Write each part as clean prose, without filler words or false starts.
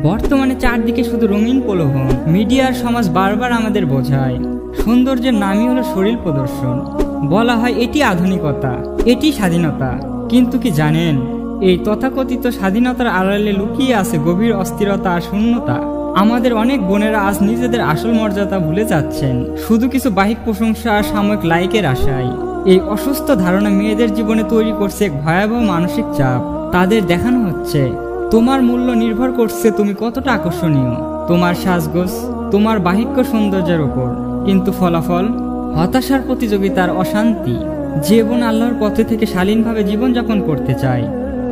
বর্তমানে চারদিকে শুধু রঙিন প্রলোভন। মিডিয়ার সমাজ বারবার আমাদের বোঝায় সৌন্দর্যের নামই হলো শরীর প্রদর্শন। বলা হয় এটি আধুনিকতা, এটি স্বাধীনতা। কিন্তু কি জানেন, এই তথাকথিত স্বাধীনতার আড়ালে লুকিয়ে আছে গভীর অস্থিরতা আর শূন্যতা। আমাদের অনেক বোনেরা আজ নিজেদের আসল মর্যাদা ভুলে যাচ্ছেন শুধু কিছু বাহ্যিক প্রশংসা আর সাময়িক লাইকের আশায়। এই অসুস্থ ধারণা মেয়েদের জীবনে তৈরি করছে এক ভয়াবহ মানসিক চাপ। তাদের দেখানো হচ্ছে তোমার মূল্য নির্ভর করছে তুমি কতটা আকর্ষণীয়, তোমার সাজগোজ, তোমার বাহ্যিক সৌন্দর্যের উপর। কিন্তু ফলাফল হতাশার, প্রতিযোগিতার, অশান্তি। যে বোন আল্লাহর পথে থেকে শালীনভাবে জীবনযাপন করতে চায়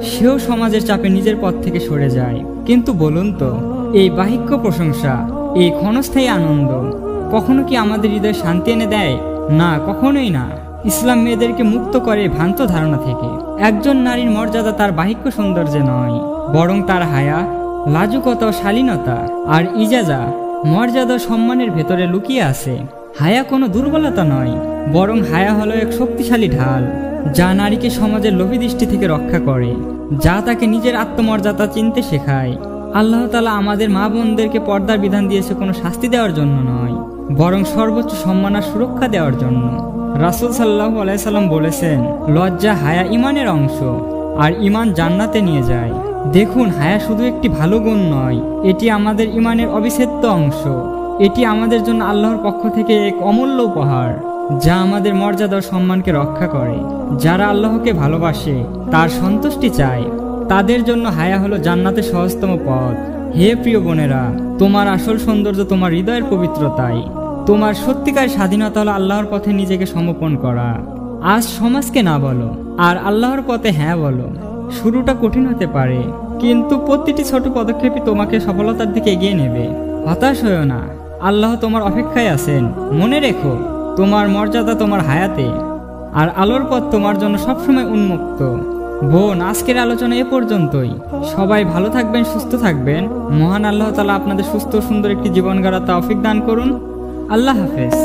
সেও সমাজের চাপে নিজের পথ থেকে সরে যায়। কিন্তু বলুন তো, এই বাহ্যিক প্রশংসা, এই ক্ষণস্থায়ী আনন্দ কখনো কি আমাদের হৃদয়ে শান্তি এনে দেয়? না, কখনোই না। ইসলাম মেয়েদেরকে মুক্ত করে ভ্রান্ত ধারণা থেকে। একজন নারীর মর্যাদা তার বাহ্যিক সৌন্দর্যে নয়, বরং তার হায়া, লাজুকতা, শালীনতা আর ইজাজা, মর্যাদা, সম্মানের ভেতরে লুকিয়ে আছে। হায়া কোনো দুর্বলতা নয়, বরং হায়া হলো এক শক্তিশালী ঢাল যা নারীকে সমাজের লোভী দৃষ্টি থেকে রক্ষা করে, যা তাকে নিজের আত্মমর্যাদা চিনতে শেখায়। আল্লাহ তাআলা আমাদের মা বোনদেরকে পর্দার বিধান দিয়েছে কোনো শাস্তি দেওয়ার জন্য নয়, বরং সর্বোচ্চ সম্মান আর সুরক্ষা দেওয়ার জন্য। রাসূল সাল্লাল্লাহু আলাইহি সাল্লাম বলেছেন, লজ্জা হায়া ঈমানের অংশ, আর ঈমান জান্নাতে নিয়ে যায়। দেখুন, হায়া শুধু একটি ভালো গুণ নয়, এটি আমাদের ঈমানের অবিচ্ছেদ্য অংশ। এটি আমাদের জন্য আল্লাহর পক্ষ থেকে এক অমূল্য উপহার, যা আমাদের মর্যাদা ও সম্মানকে রক্ষা করে। যারা আল্লাহকে ভালোবাসে, তার সন্তুষ্টি চায়, তাদের জন্য হায়া হলো জান্নাতের সহজতম পথ। হে প্রিয় বোনেরা, তোমার আসল সৌন্দর্য তোমার হৃদয়ের পবিত্রতাই। তোমার সত্যিকার স্বাধীনতা হলো আল্লাহর পথে নিজেকে সমর্পণ করা। আজ সমাজকে না বলো, আর আল্লাহর পথে হ্যাঁ বলো। শুরুটা কঠিন হতে পারে, কিন্তু প্রতিটি ছোট পদক্ষেপই তোমাকে সফলতার দিকে এগিয়ে নেবে। হতাশ হয়ো না, আল্লাহ তোমার অপেক্ষায় আছেন। মনে রেখো, তোমার মর্যাদা তোমার হায়াতে, আর আলোর পথ তোমার জন্য সবসময় উন্মুক্ত। বোন, আজকের আলোচনা এ পর্যন্তই। সবাই ভালো থাকবেন, সুস্থ থাকবেন। মহান আল্লাহ তাআলা আপনাদের সুস্থ সুন্দর একটি জীবন গড়ার তৌফিক দান করুন। আল্লাহ হাফেজ।